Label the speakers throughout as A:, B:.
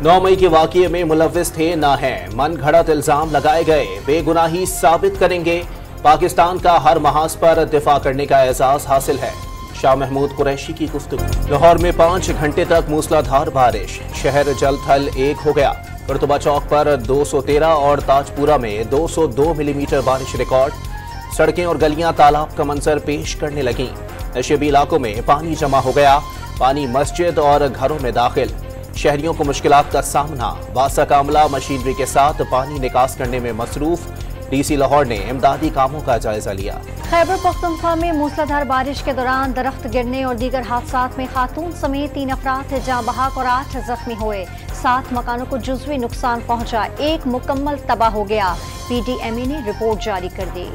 A: 9 मई के वाकये में मुलव्विस थे ना हैं, मन घड़त इल्जाम लगाए गए, बेगुनाही साबित करेंगे। पाकिस्तान का हर महाज पर दिफा करने का एजाज हासिल है। शाह महमूद कुरैशी की गुफ्तगू। लाहौर में 5 घंटे तक मूसलाधार बारिश, शहर जल थल एक हो गया। कुर्तुबा चौक पर 213 और ताजपुरा में 202 मिलीमीटर बारिश रिकॉर्ड। सड़कें और गलियां तालाब का मंजर पेश करने लगीं। नशेबी इलाकों में पानी जमा हो गया, पानी मस्जिद और घरों में दाखिल। शहरियों को मुश्किलात का सामना, वासा कामला मशीनरी के साथ पानी निकास करने में मसरूफ। डीसी लाहौर ने इमदादी कामों का जायजा लिया।
B: खैबर पख्तूनख्वा में मूसलाधार बारिश के दौरान दरख्त गिरने और दीगर हादसात में खातून समेत 3 अफराद जाँ बहक और 8 जख्मी हुए। 7 मकानों को जुज़वी नुकसान पहुंचा, 1 मुकम्मल तबाह हो गया। PDMA ने रिपोर्ट जारी कर दी।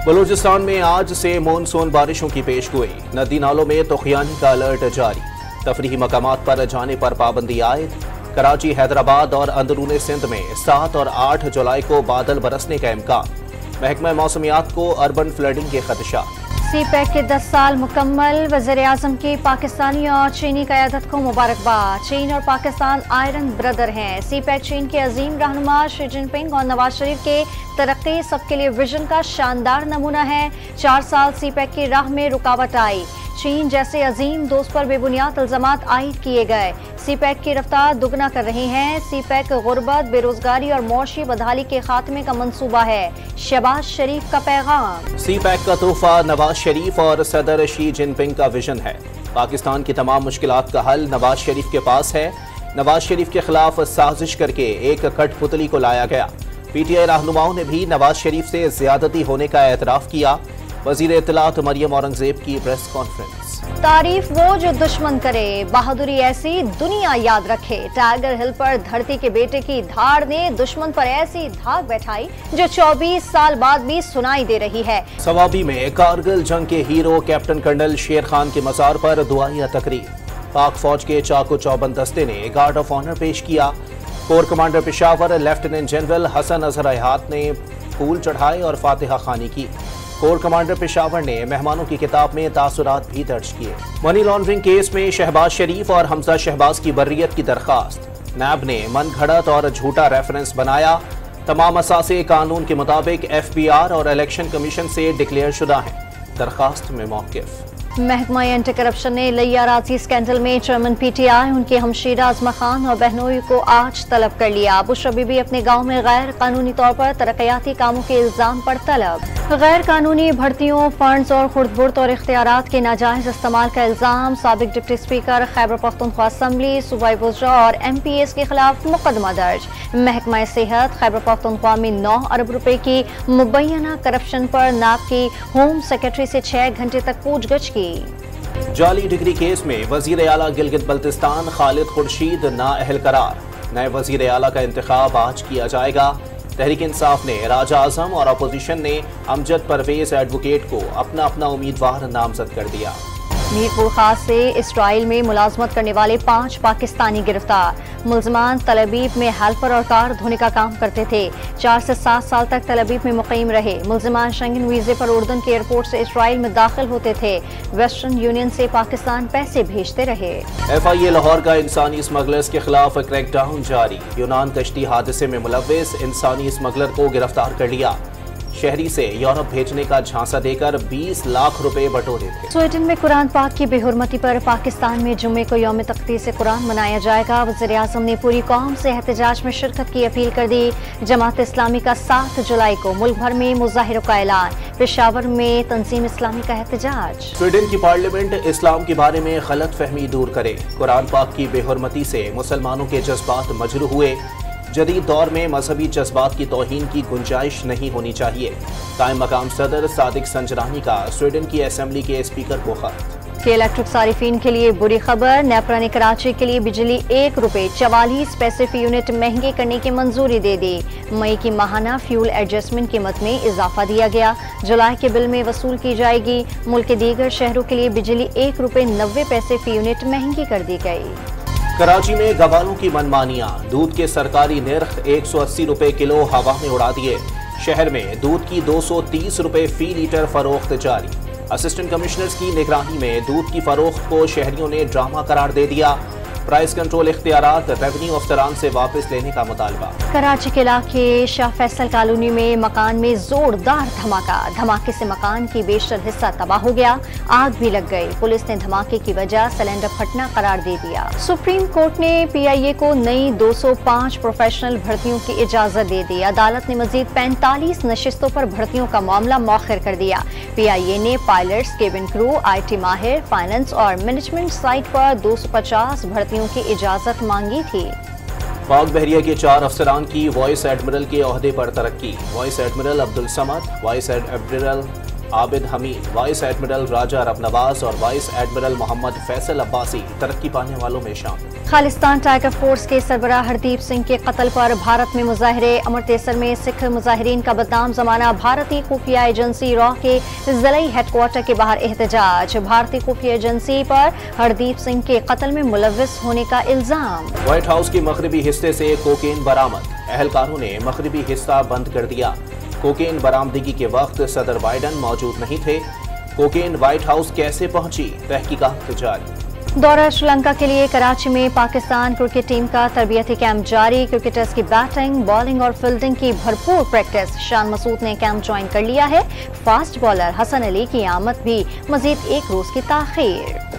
A: बलूचिस्तान में आज से मानसून बारिशों की पेशगोई, नदी नालों में तूफ़ानी का अलर्ट जारी। तफरीही मकामात पर जाने पर पाबंदी आयद। कराची, हैदराबाद और अंदरूनी सिंध में 7 और 8 जुलाई को बादल बरसने का इम्कान। महकमा मौसमियात को अर्बन फ्लडिंग के खदशा।
B: CPEC के 10 साल मुकम्मल, वज़ीर-ए-आज़म की पाकिस्तानी और चीनी क़यादत को मुबारकबाद। चीन और पाकिस्तान आयरन ब्रदर हैं। CPEC चीन के अजीम रहनुमा शी जिनपिंग और नवाज शरीफ के तरक्की सबके लिए विजन का शानदार नमूना है। 4 साल CPEC की राह में रुकावट आई। चीन जैसे अजीम दोस्त पर बेबुनियाद इल्जामात आयद किए गए। CPEC की रफ्तार दुगना कर रही हैं। CPEC गुर्बत, बेरोजगारी और मौशी बदहाली के खात्मे का मंसूबा है। शहबाज शरीफ का पैगाम।
A: CPEC का तोहफा नवाज शरीफ और सदर शी जिनपिंग का विजन है। पाकिस्तान की तमाम मुश्किलात का हल नवाज शरीफ के पास है। नवाज शरीफ के खिलाफ साजिश करके एक कठपुतली को लाया गया। PTI रहनुमाओं ने भी नवाज शरीफ से ज्यादती होने का एतराफ किया। वजीर इत्तलात मरियम औरंगजेब की प्रेस कॉन्फ्रेंस।
B: तारीफ वो जो दुश्मन करे, बहादुरी ऐसी दुनिया याद रखे। टाइगर हिल पर धरती के बेटे की धाड़ ने दुश्मन पर ऐसी धाक बैठाई जो 24 साल बाद भी सुनाई दे रही है।
A: सवाबी में कारगिल जंग के हीरो कैप्टन कर्नल शेर खान के मज़ार पर दुआया तकरीर। पाक फौज के चाकू चौबंद दस्ते ने गार्ड ऑफ ऑनर पेश किया। Core commander Peshawar lieutenant general Hasan Azhar Hayat ने फूल चढ़ाए और फातिहा खानी की। कोर कमांडर पेशावर ने मेहमानों की किताब में तासुरात भी दर्ज किए। मनी लॉन्ड्रिंग केस में शहबाज शरीफ और हमजा शहबाज की बर्रियत की दरखास्त। नैब ने मन घड़त और झूठा रेफरेंस बनाया। तमाम असासे कानून के मुताबिक FBR और इलेक्शन कमीशन से डिक्लेयर शुदा हैं। दरखास्त में मौक़िफ़।
B: महकमा एंटी करप्शन ने लिया राजी स्कैंडल में चेयरमैन PTI उनके हमशीरा आजमा खान और बहनोई को आज तलब कर लिया। बुशरा बीबी अपने गांव में गैर कानूनी तौर पर तरक्याती कामों के इल्जाम पर तलब। गैर कानूनी भर्तियों, फंड्स और खुर्द-बुर्द और इख्तियारात के नाजायज इस्तेमाल का इल्जाम। साबिक deputy speaker Khyber Pakhtunkhwa assembly, सूबाई वज़रा और MPs के खिलाफ मुकदमा दर्ज। महकमा सेहत खैबर पख्तूनख्वा में 9 अरब रुपए की मुबैना करप्शन पर नाब की होम सेक्रेटरी से 6 घंटे तक पूछगछ की।
A: जाली डिग्री केस में वजीर आला गिलगित बल्तिस्तान खालिद खुर्शीद नाअहल करार। नए वजीर आला का इंतखाब आज किया जाएगा। तहरीक इंसाफ ने राजा आजम और अपोजिशन ने अमजद परवेज एडवोकेट को अपना अपना उम्मीदवार नामजद कर दिया।
B: मीरपुर खास से इसराइल में मुलाजमत करने वाले 5 पाकिस्तानी गिरफ्तार। मुलजमान तलबीब में हेल्पर और कार धोने का काम करते थे। 4 से 7 साल तक तलबीब में मुकीम रहे। मुलजमान शेंगन वीजे पर उर्दन के एयरपोर्ट से इसराइल में दाखिल होते थे। वेस्टर्न यूनियन से पाकिस्तान पैसे भेजते रहे।
A: FIA लाहौर का इंसानी स्मगलर्स के खिलाफ क्रैकडाउन जारी। यूनान कश्ती हादसे में मुलव्विस इंसानी स्मगलर को गिरफ्तार कर लिया। शहरी से यूरोप भेजने का झांसा देकर 20 लाख रुपए बटोरे थे।
B: स्वीडन में कुरान पाक की बेहुरमती पर पाकिस्तान में जुम्मे को यौम तक़दीस कुरान मनाया जाएगा। वज़ीर-ए-आज़म ने पूरी कौम से एहतजाज में शिरकत की अपील कर दी। जमात इस्लामी का 7 जुलाई को मुल्क भर में मुज़ाहिरों का ऐलान। पेशावर में तंजीम इस्लामी का एहतजाज।
A: स्वीडन की पार्लियामेंट इस्लाम के बारे में गलत फहमी दूर करे। कुरान पाक की बेहुरमती से मुसलमानों के जज्बात मजरूह हुए। जदीद दौर में मजहबी जज्बात की तौहीन की गुंजाइश नहीं होनी चाहिए। कायम मकाम सदर सादिक संजरानी का स्वीडन की असेंबली के स्पीकर को खत।
B: के इलेक्ट्रिक सारिफीन के लिए बुरी खबर। नेपरा ने कराची के लिए बिजली 1 रुपए 44 पैसे फी यूनिट महंगी करने की मंजूरी दे दी। मई की माहाना फ्यूल एडजस्टमेंट कीमत में इजाफा दिया गया। जुलाई के बिल में वसूल की जाएगी। मुल्क के दीगर शहरों के लिए बिजली 1 रुपए 90 पैसे फी यूनिट महंगी कर दी गई।
A: कराची में गवालों की मनमानियां। दूध के सरकारी निर्ख 180 रुपए किलो हवा में उड़ा दिए। शहर में दूध की 230 रुपए फी लीटर फरोख्त जारी। असिस्टेंट कमिश्नर्स की निगरानी में दूध की फरोख्त को शहरियों ने ड्रामा करार दे दिया। प्राइस कंट्रोल इख्तियारात रेवेन्यू अफसरान से वापस लेने का मुतालबा।
B: कराची के इलाके शाह फैसल कॉलोनी में मकान में जोरदार धमाका। धमाके से मकान की बेशतर हिस्सा तबाह हो गया, आग भी लग गई। पुलिस ने धमाके की वजह सिलेंडर फटना करार दे दिया। सुप्रीम कोर्ट ने PIA को नई 205 प्रोफेशनल भर्तियों की इजाजत दे दी। अदालत ने मजीद 45 नशिस्तों पर भर्तियों का मामला मौखिर कर दिया। PIA ने पायलट्स, केबिन क्रू, IT माहिर, फाइनेंस और मैनेजमेंट साइट पर 250 भर्तियों की इजाजत मांगी थी।
A: पाक बहरिया के 4 अफसरान की वाइस एडमिरल के ओहदे पर तरक्की। Vice admiral Abdul Samad, vice admiral Abid Hamid, vice admiral Raja Rabnawaz और वाइस एडमिरल मोहम्मद फैसल अब्बासी तरक्की पाने वालों में शामिल।
B: खालिस्तान टाइगर फोर्स के सरबराह हरदीप सिंह के कत्ल पर भारत में मुजाहरे। अमृतसर में सिख मुजाहिरीन का बदनाम जमाना। भारतीय खुफिया एजेंसी रॉ के जिलाई हेडक्वार्टर के बाहर एहतजाज। भारतीय खुफिया एजेंसी पर हरदीप सिंह के कत्ल में मुलव्विस होने का इल्जाम।
A: व्हाइट हाउस के मगरबी हिस्से से कोकेन बरामद। अहलकारों ने मगरबी हिस्सा बंद कर दिया। कोकेन बरामदगी के वक्त सदर बाइडन मौजूद नहीं थे। कोकेन व्हाइट हाउस कैसे पहुंची, तहकीकात जारी।
B: दौरा श्रीलंका के लिए कराची में पाकिस्तान क्रिकेट टीम का तरबियती कैंप जारी। क्रिकेटर्स की बैटिंग, बॉलिंग और फील्डिंग की भरपूर प्रैक्टिस। शान मसूद ने कैंप ज्वाइन कर लिया है। फास्ट बॉलर हसन अली की आमद भी मजीद एक रोज की ताखीर।